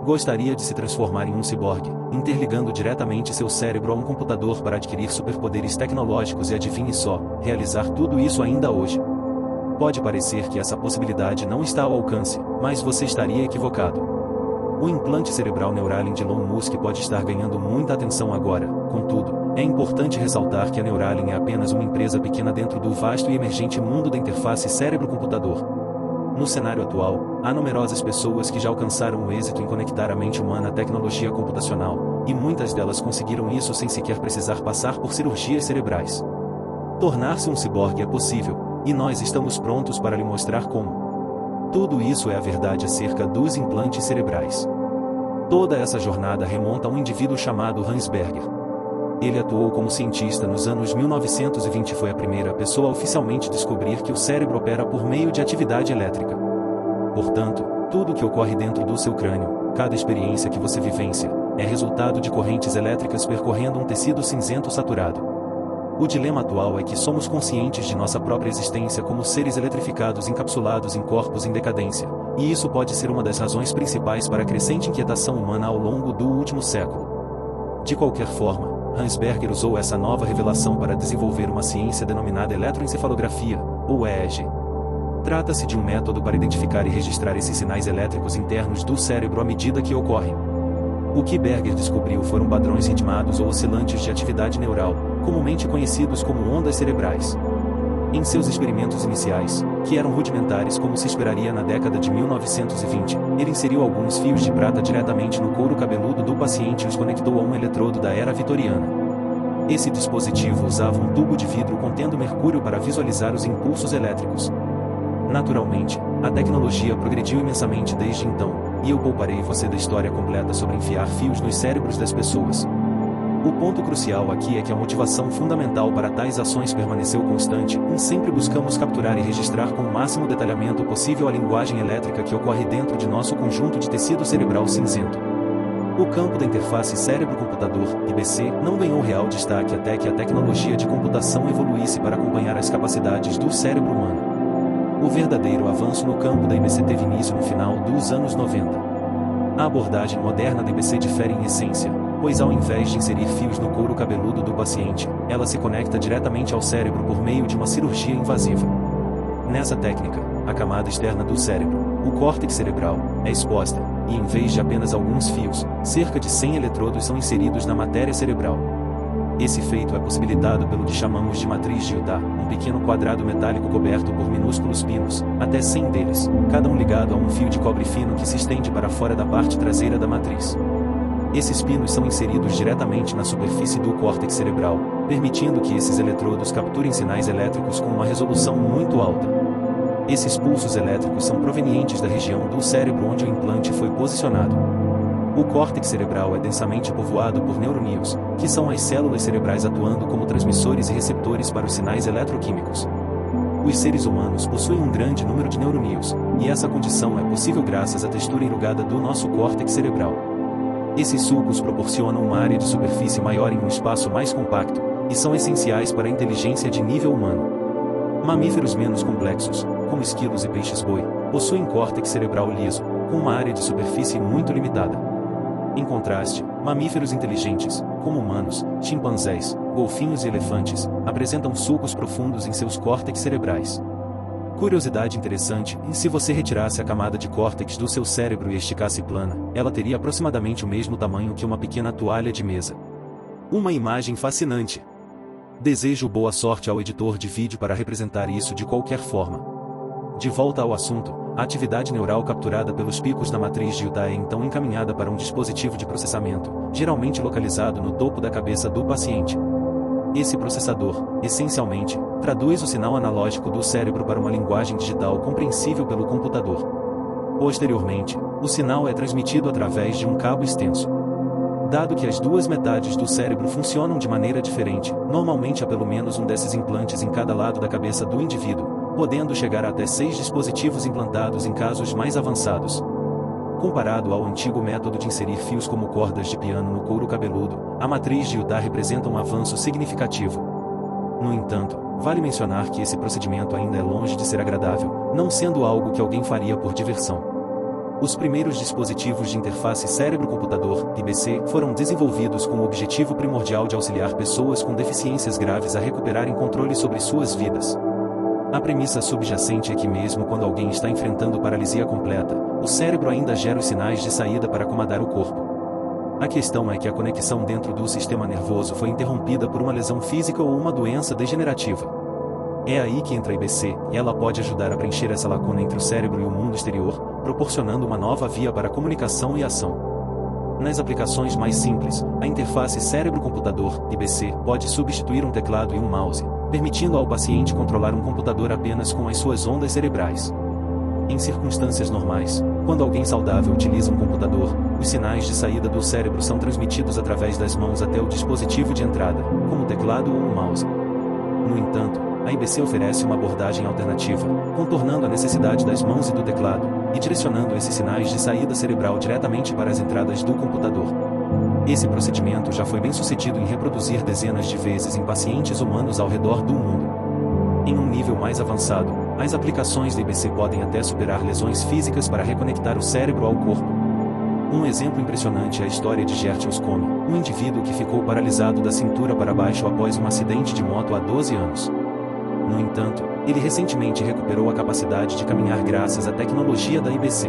Gostaria de se transformar em um ciborgue, interligando diretamente seu cérebro a um computador para adquirir superpoderes tecnológicos e adivinhe só, realizar tudo isso ainda hoje. Pode parecer que essa possibilidade não está ao alcance, mas você estaria equivocado. O implante cerebral Neuralink de Elon Musk pode estar ganhando muita atenção agora, contudo, é importante ressaltar que a Neuralink é apenas uma empresa pequena dentro do vasto e emergente mundo da interface cérebro-computador. No cenário atual, há numerosas pessoas que já alcançaram o êxito em conectar a mente humana à tecnologia computacional, e muitas delas conseguiram isso sem sequer precisar passar por cirurgias cerebrais. Tornar-se um ciborgue é possível, e nós estamos prontos para lhe mostrar como. Tudo isso é a verdade acerca dos implantes cerebrais. Toda essa jornada remonta a um indivíduo chamado Hans Berger. Ele atuou como cientista nos anos 1920 e foi a primeira pessoa a oficialmente descobrir que o cérebro opera por meio de atividade elétrica. Portanto, tudo o que ocorre dentro do seu crânio, cada experiência que você vivencia, é resultado de correntes elétricas percorrendo um tecido cinzento saturado. O dilema atual é que somos conscientes de nossa própria existência como seres eletrificados encapsulados em corpos em decadência, e isso pode ser uma das razões principais para a crescente inquietação humana ao longo do último século. De qualquer forma, Hans Berger usou essa nova revelação para desenvolver uma ciência denominada eletroencefalografia, ou EEG. Trata-se de um método para identificar e registrar esses sinais elétricos internos do cérebro à medida que ocorrem. O que Berger descobriu foram padrões ritmados ou oscilantes de atividade neural, comumente conhecidos como ondas cerebrais. Em seus experimentos iniciais, que eram rudimentares como se esperaria na década de 1920, ele inseriu alguns fios de prata diretamente no couro cabeludo do paciente e os conectou a um eletrodo da era vitoriana. Esse dispositivo usava um tubo de vidro contendo mercúrio para visualizar os impulsos elétricos. Naturalmente, a tecnologia progrediu imensamente desde então, e eu pouparei você da história completa sobre enfiar fios nos cérebros das pessoas. O ponto crucial aqui é que a motivação fundamental para tais ações permaneceu constante, e sempre buscamos capturar e registrar com o máximo detalhamento possível a linguagem elétrica que ocorre dentro de nosso conjunto de tecido cerebral cinzento. O campo da interface cérebro-computador, IBC, não ganhou real destaque até que a tecnologia de computação evoluísse para acompanhar as capacidades do cérebro humano. O verdadeiro avanço no campo da IBC teve início no final dos anos 90. A abordagem moderna da IBC difere em essência, pois ao invés de inserir fios no couro cabeludo do paciente, ela se conecta diretamente ao cérebro por meio de uma cirurgia invasiva. Nessa técnica, a camada externa do cérebro, o córtex cerebral, é exposta, e em vez de apenas alguns fios, cerca de 100 eletrodos são inseridos na matéria cerebral. Esse feito é possibilitado pelo que chamamos de matriz de Utah, um pequeno quadrado metálico coberto por minúsculos pinos, até 100 deles, cada um ligado a um fio de cobre fino que se estende para fora da parte traseira da matriz. Esses pinos são inseridos diretamente na superfície do córtex cerebral, permitindo que esses eletrodos capturem sinais elétricos com uma resolução muito alta. Esses pulsos elétricos são provenientes da região do cérebro onde o implante foi posicionado. O córtex cerebral é densamente povoado por neuroníons, que são as células cerebrais atuando como transmissores e receptores para os sinais eletroquímicos. Os seres humanos possuem um grande número de neuroníons, e essa condição é possível graças à textura enrugada do nosso córtex cerebral. Esses sulcos proporcionam uma área de superfície maior em um espaço mais compacto, e são essenciais para a inteligência de nível humano. Mamíferos menos complexos, como esquilos e peixes-boi, possuem córtex cerebral liso, com uma área de superfície muito limitada. Em contraste, mamíferos inteligentes, como humanos, chimpanzés, golfinhos e elefantes, apresentam sulcos profundos em seus córtex cerebrais. Curiosidade interessante, e se você retirasse a camada de córtex do seu cérebro e esticasse plana, ela teria aproximadamente o mesmo tamanho que uma pequena toalha de mesa. Uma imagem fascinante. Desejo boa sorte ao editor de vídeo para representar isso de qualquer forma. De volta ao assunto, a atividade neural capturada pelos picos da matriz de Utah é então encaminhada para um dispositivo de processamento, geralmente localizado no topo da cabeça do paciente. Esse processador, essencialmente, traduz o sinal analógico do cérebro para uma linguagem digital compreensível pelo computador. Posteriormente, o sinal é transmitido através de um cabo extenso. Dado que as duas metades do cérebro funcionam de maneira diferente, normalmente há pelo menos um desses implantes em cada lado da cabeça do indivíduo, podendo chegar a até 6 dispositivos implantados em casos mais avançados. Comparado ao antigo método de inserir fios como cordas de piano no couro cabeludo, a matriz de Utah representa um avanço significativo. No entanto, vale mencionar que esse procedimento ainda é longe de ser agradável, não sendo algo que alguém faria por diversão. Os primeiros dispositivos de interface cérebro-computador, IBC, foram desenvolvidos com o objetivo primordial de auxiliar pessoas com deficiências graves a recuperarem controle sobre suas vidas. A premissa subjacente é que mesmo quando alguém está enfrentando paralisia completa, o cérebro ainda gera os sinais de saída para comandar o corpo. A questão é que a conexão dentro do sistema nervoso foi interrompida por uma lesão física ou uma doença degenerativa. É aí que entra a IBC, e ela pode ajudar a preencher essa lacuna entre o cérebro e o mundo exterior, proporcionando uma nova via para comunicação e ação. Nas aplicações mais simples, a interface cérebro-computador, IBC, pode substituir um teclado e um mouse, permitindo ao paciente controlar um computador apenas com as suas ondas cerebrais. Em circunstâncias normais, quando alguém saudável utiliza um computador, os sinais de saída do cérebro são transmitidos através das mãos até o dispositivo de entrada, como o teclado ou o mouse. No entanto, a IBC oferece uma abordagem alternativa, contornando a necessidade das mãos e do teclado, e direcionando esses sinais de saída cerebral diretamente para as entradas do computador. Esse procedimento já foi bem sucedido em reproduzir dezenas de vezes em pacientes humanos ao redor do mundo. Em um nível mais avançado, as aplicações da IBC podem até superar lesões físicas para reconectar o cérebro ao corpo. Um exemplo impressionante é a história de Gert Mosconi, um indivíduo que ficou paralisado da cintura para baixo após um acidente de moto há 12 anos. No entanto, ele recentemente recuperou a capacidade de caminhar graças à tecnologia da IBC.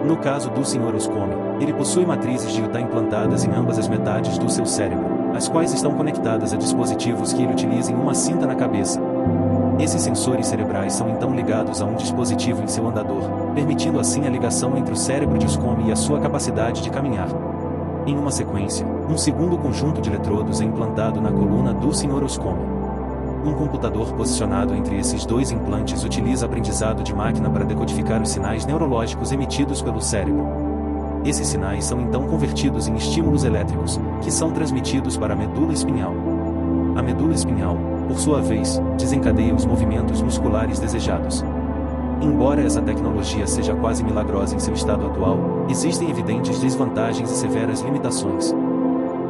No caso do Sr. Mosconi, ele possui matrizes de Utah implantadas em ambas as metades do seu cérebro, as quais estão conectadas a dispositivos que ele utiliza em uma cinta na cabeça. Esses sensores cerebrais são então ligados a um dispositivo em seu andador, permitindo assim a ligação entre o cérebro de Mosconi e a sua capacidade de caminhar. Em uma sequência, um segundo conjunto de eletrodos é implantado na coluna do Sr. Mosconi. Um computador posicionado entre esses dois implantes utiliza aprendizado de máquina para decodificar os sinais neurológicos emitidos pelo cérebro. Esses sinais são então convertidos em estímulos elétricos, que são transmitidos para a medula espinhal. A medula espinhal, por sua vez, desencadeia os movimentos musculares desejados. Embora essa tecnologia seja quase milagrosa em seu estado atual, existem evidentes desvantagens e severas limitações.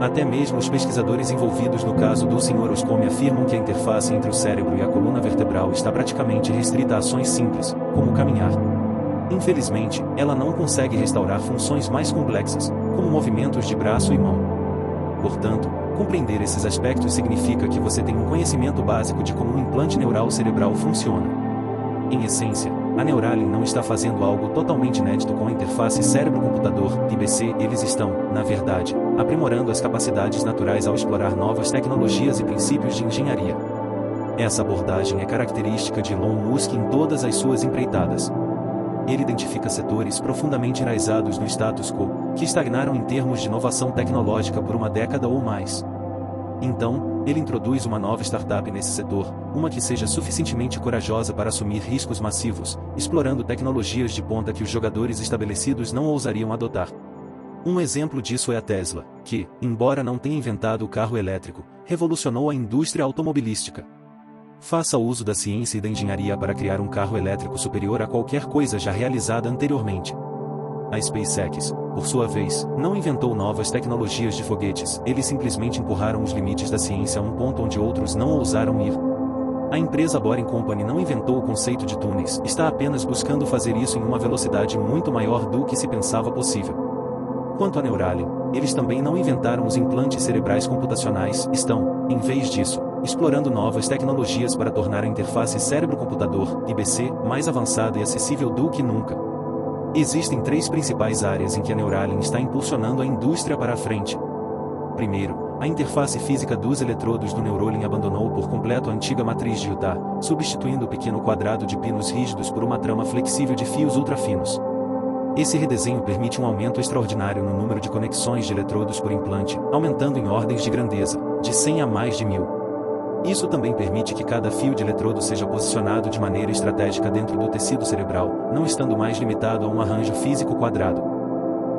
Até mesmo os pesquisadores envolvidos no caso do Sr. Mosconi afirmam que a interface entre o cérebro e a coluna vertebral está praticamente restrita a ações simples, como caminhar. Infelizmente, ela não consegue restaurar funções mais complexas, como movimentos de braço e mão. Portanto, compreender esses aspectos significa que você tem um conhecimento básico de como um implante neural cerebral funciona. Em essência, a Neuralink não está fazendo algo totalmente inédito com a interface cérebro-computador, IBC. Eles estão, na verdade, aprimorando as capacidades naturais ao explorar novas tecnologias e princípios de engenharia. Essa abordagem é característica de Elon Musk em todas as suas empreitadas. Ele identifica setores profundamente enraizados no status quo, que estagnaram em termos de inovação tecnológica por uma década ou mais. Então, ele introduz uma nova startup nesse setor, uma que seja suficientemente corajosa para assumir riscos massivos, explorando tecnologias de ponta que os jogadores estabelecidos não ousariam adotar. Um exemplo disso é a Tesla, que, embora não tenha inventado o carro elétrico, revolucionou a indústria automobilística. Faça uso da ciência e da engenharia para criar um carro elétrico superior a qualquer coisa já realizada anteriormente. A SpaceX, por sua vez, não inventou novas tecnologias de foguetes, eles simplesmente empurraram os limites da ciência a um ponto onde outros não ousaram ir. A empresa Boring Company não inventou o conceito de túneis, está apenas buscando fazer isso em uma velocidade muito maior do que se pensava possível. Quanto à Neuralink, eles também não inventaram os implantes cerebrais computacionais, estão, em vez disso, explorando novas tecnologias para tornar a interface cérebro-computador, IBC, mais avançada e acessível do que nunca. Existem três principais áreas em que a Neuralink está impulsionando a indústria para a frente. Primeiro, a interface física dos eletrodos do Neuralink abandonou por completo a antiga matriz de Utah, substituindo o pequeno quadrado de pinos rígidos por uma trama flexível de fios ultrafinos. Esse redesenho permite um aumento extraordinário no número de conexões de eletrodos por implante, aumentando em ordens de grandeza, de 100 a mais de 1000. Isso também permite que cada fio de eletrodo seja posicionado de maneira estratégica dentro do tecido cerebral, não estando mais limitado a um arranjo físico quadrado.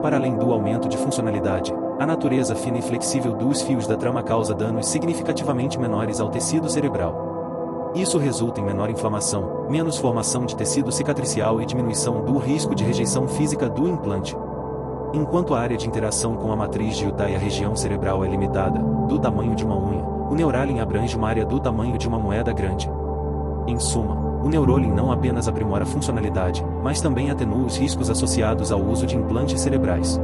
Para além do aumento de funcionalidade, a natureza fina e flexível dos fios da trama causa danos significativamente menores ao tecido cerebral. Isso resulta em menor inflamação, menos formação de tecido cicatricial e diminuição do risco de rejeição física do implante. Enquanto a área de interação com a matriz de Utah e a região cerebral é limitada, do tamanho de uma unha, o Neuralink abrange uma área do tamanho de uma moeda grande. Em suma, o Neuralink não apenas aprimora a funcionalidade, mas também atenua os riscos associados ao uso de implantes cerebrais.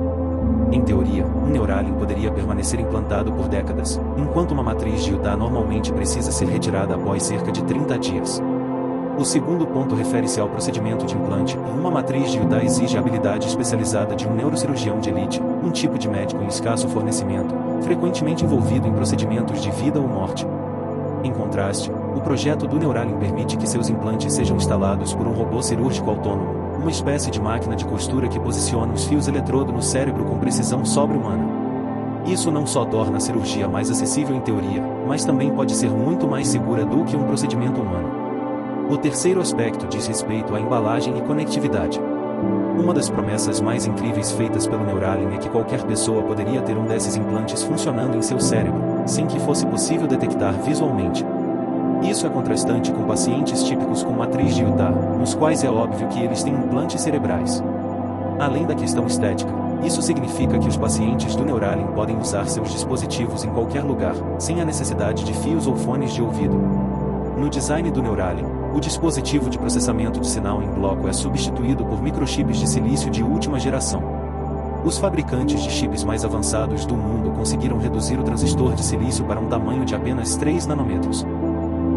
Em teoria, um Neuralink poderia permanecer implantado por décadas, enquanto uma matriz de Utah normalmente precisa ser retirada após cerca de 30 dias. O segundo ponto refere-se ao procedimento de implante. Uma matriz de Utah exige a habilidade especializada de um neurocirurgião de elite, um tipo de médico em escasso fornecimento, frequentemente envolvido em procedimentos de vida ou morte. Em contraste, o projeto do Neuralink permite que seus implantes sejam instalados por um robô cirúrgico autônomo, uma espécie de máquina de costura que posiciona os fios eletrodo no cérebro com precisão sobre-humana. Isso não só torna a cirurgia mais acessível em teoria, mas também pode ser muito mais segura do que um procedimento humano. O terceiro aspecto diz respeito à embalagem e conectividade. Uma das promessas mais incríveis feitas pelo Neuralink é que qualquer pessoa poderia ter um desses implantes funcionando em seu cérebro, sem que fosse possível detectar visualmente. Isso é contrastante com pacientes típicos com matriz de Utah, nos quais é óbvio que eles têm implantes cerebrais. Além da questão estética, isso significa que os pacientes do Neuralink podem usar seus dispositivos em qualquer lugar, sem a necessidade de fios ou fones de ouvido. No design do Neuralink, o dispositivo de processamento de sinal em bloco é substituído por microchips de silício de última geração. Os fabricantes de chips mais avançados do mundo conseguiram reduzir o transistor de silício para um tamanho de apenas 3 nanômetros.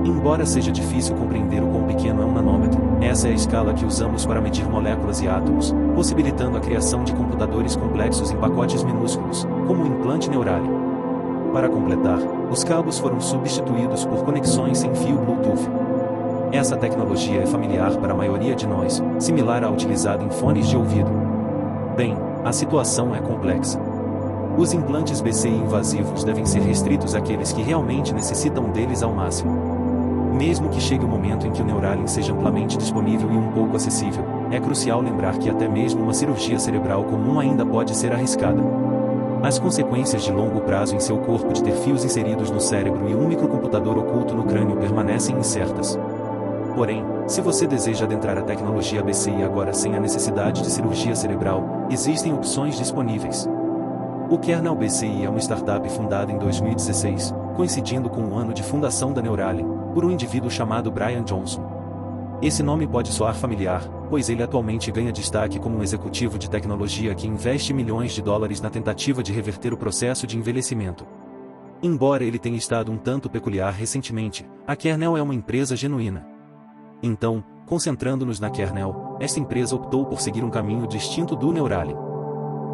Embora seja difícil compreender o quão pequeno é um nanômetro, essa é a escala que usamos para medir moléculas e átomos, possibilitando a criação de computadores complexos em pacotes minúsculos, como o implante Neuralink. Para completar, os cabos foram substituídos por conexões sem fio Bluetooth. Essa tecnologia é familiar para a maioria de nós, similar à utilizada em fones de ouvido. Bem, a situação é complexa. Os implantes BCI invasivos devem ser restritos àqueles que realmente necessitam deles ao máximo. Mesmo que chegue o momento em que o Neuralink seja amplamente disponível e um pouco acessível, é crucial lembrar que até mesmo uma cirurgia cerebral comum ainda pode ser arriscada. As consequências de longo prazo em seu corpo de ter fios inseridos no cérebro e um microcomputador oculto no crânio permanecem incertas. Porém, se você deseja adentrar a tecnologia BCI agora sem a necessidade de cirurgia cerebral, existem opções disponíveis. O Kernel BCI é uma startup fundada em 2016, coincidindo com o ano de fundação da Neuralink, por um indivíduo chamado Brian Johnson. Esse nome pode soar familiar, pois ele atualmente ganha destaque como um executivo de tecnologia que investe milhões de dólares na tentativa de reverter o processo de envelhecimento. Embora ele tenha estado um tanto peculiar recentemente, a Kernel é uma empresa genuína. Então, concentrando-nos na Kernel, esta empresa optou por seguir um caminho distinto do Neuralink.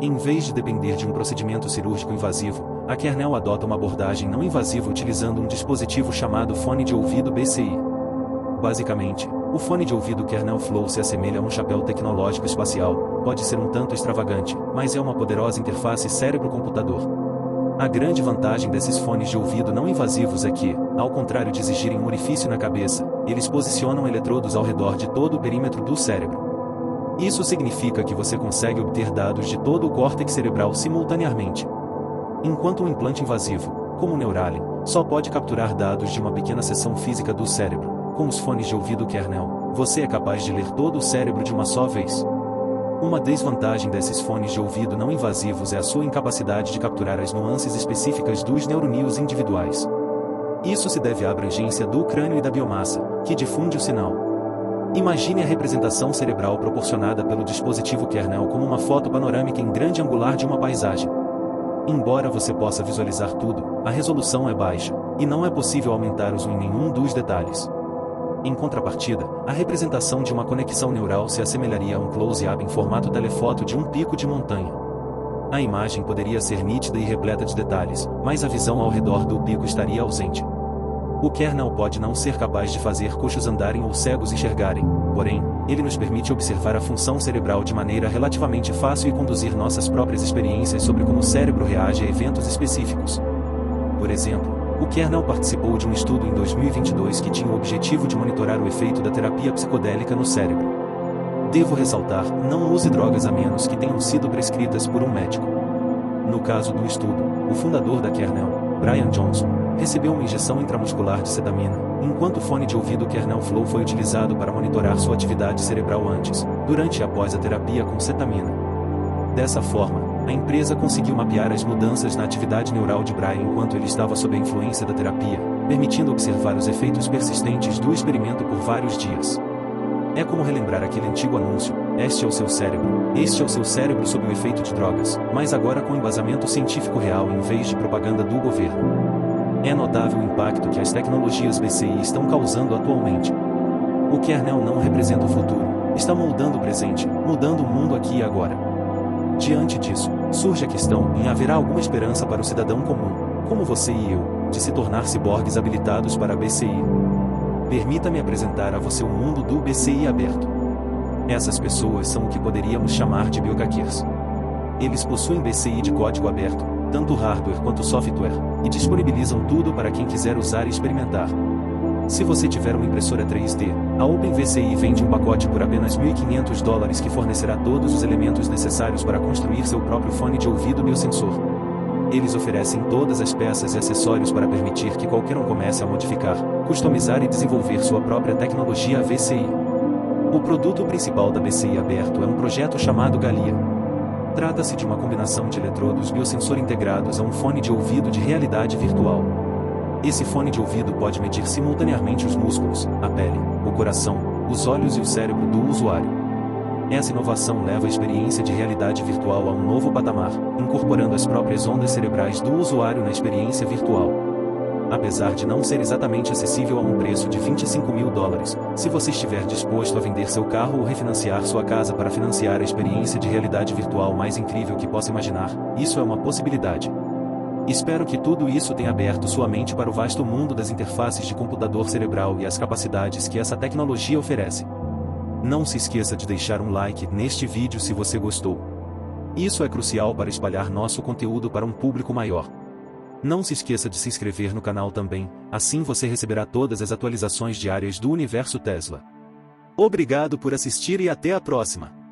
Em vez de depender de um procedimento cirúrgico invasivo, a Kernel adota uma abordagem não invasiva utilizando um dispositivo chamado fone de ouvido BCI. Basicamente, o fone de ouvido Kernel Flow se assemelha a um chapéu tecnológico espacial, pode ser um tanto extravagante, mas é uma poderosa interface cérebro-computador. A grande vantagem desses fones de ouvido não invasivos é que, ao contrário de exigirem um orifício na cabeça, eles posicionam eletrodos ao redor de todo o perímetro do cérebro. Isso significa que você consegue obter dados de todo o córtex cerebral simultaneamente. Enquanto um implante invasivo, como o Neuralink, só pode capturar dados de uma pequena seção física do cérebro. Com os fones de ouvido Kernel, você é capaz de ler todo o cérebro de uma só vez. Uma desvantagem desses fones de ouvido não invasivos é a sua incapacidade de capturar as nuances específicas dos neuroníons individuais. Isso se deve à abrangência do crânio e da biomassa, que difunde o sinal. Imagine a representação cerebral proporcionada pelo dispositivo Kernel como uma foto panorâmica em grande angular de uma paisagem. Embora você possa visualizar tudo, a resolução é baixa, e não é possível aumentar o zoom em nenhum dos detalhes. Em contrapartida, a representação de uma conexão neural se assemelharia a um close-up em formato telefoto de um pico de montanha. A imagem poderia ser nítida e repleta de detalhes, mas a visão ao redor do pico estaria ausente. O Kernel pode não ser capaz de fazer coxos andarem ou cegos enxergarem, porém, ele nos permite observar a função cerebral de maneira relativamente fácil e conduzir nossas próprias experiências sobre como o cérebro reage a eventos específicos. Por exemplo, o Kernel participou de um estudo em 2022 que tinha o objetivo de monitorar o efeito da terapia psicodélica no cérebro. Devo ressaltar, não use drogas a menos que tenham sido prescritas por um médico. No caso do estudo, o fundador da Kernel, Brian Johnson, recebeu uma injeção intramuscular de cetamina, enquanto o fone de ouvido Kernel Flow foi utilizado para monitorar sua atividade cerebral antes, durante e após a terapia com cetamina. Dessa forma, a empresa conseguiu mapear as mudanças na atividade neural de Brian enquanto ele estava sob a influência da terapia, permitindo observar os efeitos persistentes do experimento por vários dias. É como relembrar aquele antigo anúncio: este é o seu cérebro, este é o seu cérebro sob o efeito de drogas, mas agora com embasamento científico real em vez de propaganda do governo. É notável o impacto que as tecnologias BCI estão causando atualmente. O kernel não representa o futuro, está moldando o presente, mudando o mundo aqui e agora. Diante disso, surge a questão: haverá alguma esperança para o cidadão comum, como você e eu, de se tornar ciborgues habilitados para a BCI? Permita-me apresentar a você o mundo do BCI aberto. Essas pessoas são o que poderíamos chamar de biohackers. Eles possuem BCI de código aberto, tanto hardware quanto software, e disponibilizam tudo para quem quiser usar e experimentar. Se você tiver uma impressora 3D, a OpenVCI vende um pacote por apenas $1.500 que fornecerá todos os elementos necessários para construir seu próprio fone de ouvido biosensor. Eles oferecem todas as peças e acessórios para permitir que qualquer um comece a modificar, customizar e desenvolver sua própria tecnologia VCI. O produto principal da BCI aberto é um projeto chamado Galia. Trata-se de uma combinação de eletrodos biosensor integrados a um fone de ouvido de realidade virtual. Esse fone de ouvido pode medir simultaneamente os músculos, a pele, o coração, os olhos e o cérebro do usuário. Essa inovação leva a experiência de realidade virtual a um novo patamar, incorporando as próprias ondas cerebrais do usuário na experiência virtual. Apesar de não ser exatamente acessível a um preço de $25.000, se você estiver disposto a vender seu carro ou refinanciar sua casa para financiar a experiência de realidade virtual mais incrível que possa imaginar, isso é uma possibilidade. Espero que tudo isso tenha aberto sua mente para o vasto mundo das interfaces de computador cerebral e as capacidades que essa tecnologia oferece. Não se esqueça de deixar um like neste vídeo se você gostou. Isso é crucial para espalhar nosso conteúdo para um público maior. Não se esqueça de se inscrever no canal também, assim você receberá todas as atualizações diárias do Universo Tesla. Obrigado por assistir e até a próxima!